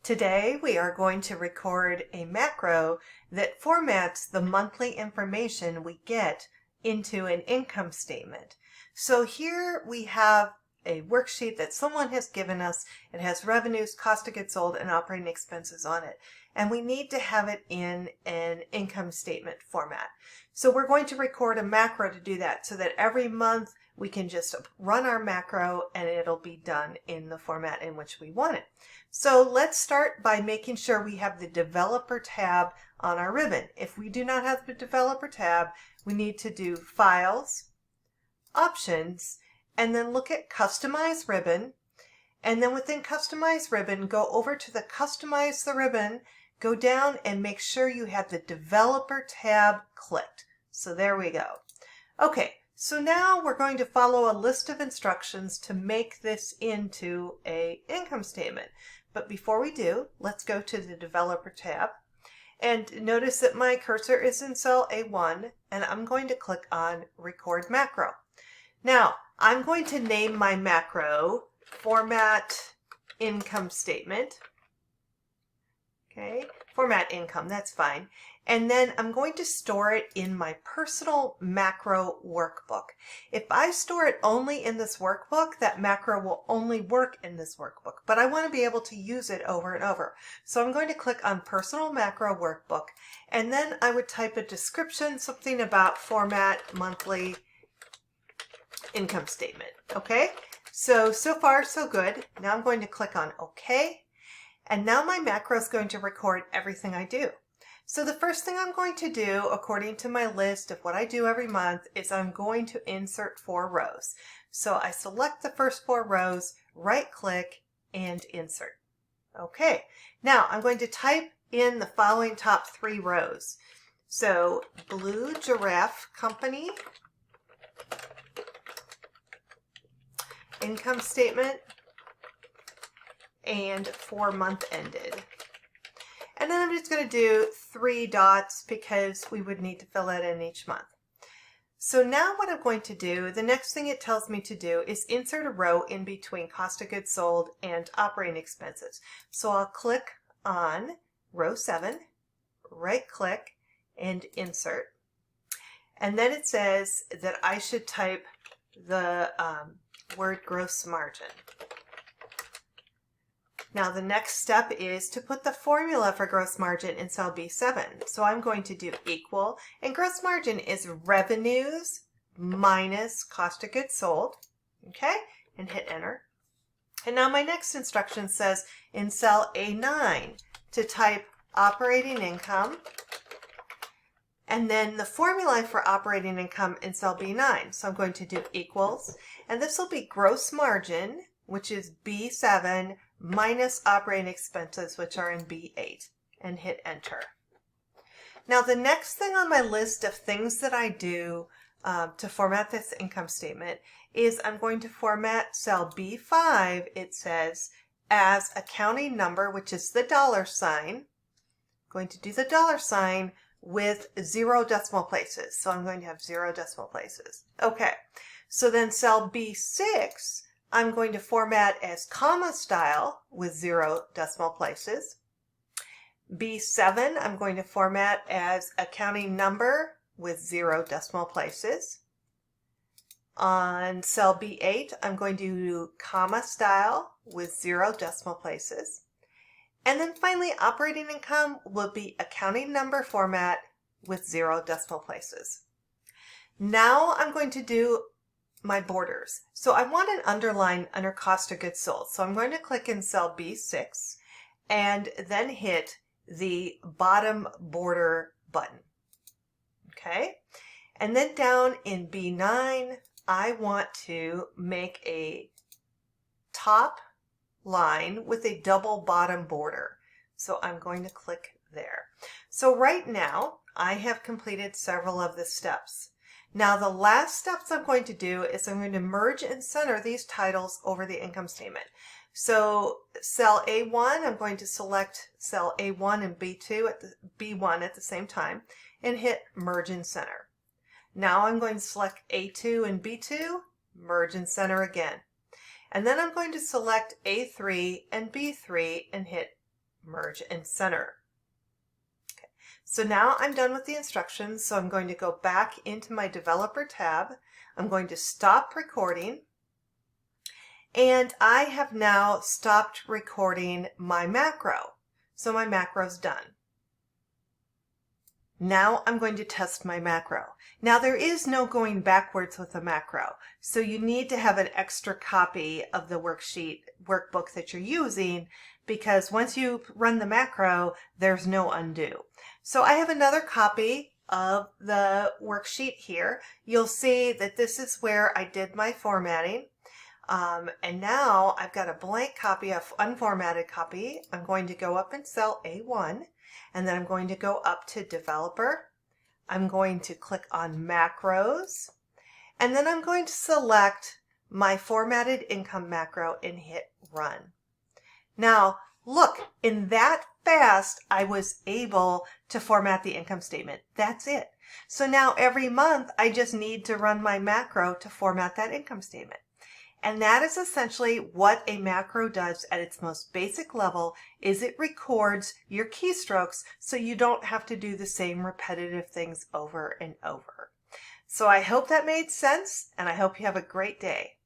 Today we are going to record a macro that formats the monthly information we get into an income statement. So here we have a worksheet that someone has given us. It has revenues, cost of goods sold, and operating expenses on it. And we need to have it in an income statement format. So we're going to record a macro to do that so that every month we can just run our macro and it'll be done in the format in which we want it. So let's start by making sure we have the developer tab on our ribbon. If we do not have the developer tab, we need to do Files, Options, and then look at Customize Ribbon. And then within Customize Ribbon, go over to the Customize the Ribbon, go down and make sure you have the developer tab clicked. So there we go. Okay. So now we're going to follow a list of instructions to make this into an income statement. But before we do, let's go to the Developer tab. And notice that my cursor is in cell A1, and I'm going to click on Record Macro. Now, I'm going to name my macro Format Income Statement. Okay, Format Income, that's fine. And then I'm going to store it in my personal macro workbook. If I store it only in this workbook, that macro will only work in this workbook, but I want to be able to use it over and over. So I'm going to click on Personal Macro Workbook, and then I would type a description, something about Format Monthly Income Statement. Okay, so far so good. Now I'm going to click on OK, and now my macro is going to record everything I do. So the first thing I'm going to do, according to my list of what I do every month, is I'm going to insert 4 rows. So I select the first 4 rows, right click, and insert. Okay, now I'm going to type in the following top 3 rows. So Blue Giraffe Company, income statement, and 4 month ended. And then I'm just going to do 3 dots because we would need to fill that in each month. So now what I'm going to do, the next thing it tells me to do is insert a row in between cost of goods sold and operating expenses. So I'll click on row 7, right click, and insert. And then it says that I should type the word gross margin. Now the next step is to put the formula for gross margin in cell B7. So I'm going to do equal, and gross margin is revenues minus cost of goods sold, okay, and hit enter. And now my next instruction says in cell A9 to type operating income, and then the formula for operating income in cell B9. So I'm going to do equals, and this will be gross margin, which is B7, minus operating expenses, which are in B8, and hit enter. Now the next thing on my list of things that I do to format this income statement is I'm going to format cell B5, it says, as accounting number, which is the $sign. I'm going to do the $sign with 0 decimal places. So I'm going to have 0 decimal places. Okay, so then cell B6, I'm going to format as comma style with 0 decimal places. B7, I'm going to format as accounting number with 0 decimal places. On cell B8, I'm going to do comma style with 0 decimal places. And then finally, operating income will be accounting number format with 0 decimal places. Now I'm going to do my borders. So I want an underline under cost of goods sold. So I'm going to click in cell B6 and then hit the bottom border button. Okay. And then down in B9, I want to make a top line with a double bottom border. So I'm going to click there. So right now I have completed several of the steps. Now the last steps I'm going to do is I'm going to merge and center these titles over the income statement. So cell A1, I'm going to select cell A1 and B1 at the same time and hit merge and center. Now I'm going to select A2 and B2, merge and center again. And then I'm going to select A3 and B3 and hit merge and center. Okay. So now I'm done with the instructions, so I'm going to go back into my developer tab. I'm going to stop recording, and I have now stopped recording my macro. So my macro's done. Now I'm going to test my macro. Now there is no going backwards with a macro, so you need to have an extra copy of the workbook that you're using, because once you run the macro, there's no undo. So I have another copy of the worksheet here. You'll see that this is where I did my formatting. And now I've got a blank copy, a unformatted copy. I'm going to go up in cell A1, and then I'm going to go up to Developer. I'm going to click on Macros, and then I'm going to select my formatted income macro and hit Run. Now, look, in that fast, I was able to format the income statement. That's it. So now every month, I just need to run my macro to format that income statement. And that is essentially what a macro does at its most basic level, is it records your keystrokes so you don't have to do the same repetitive things over and over. So I hope that made sense, and I hope you have a great day.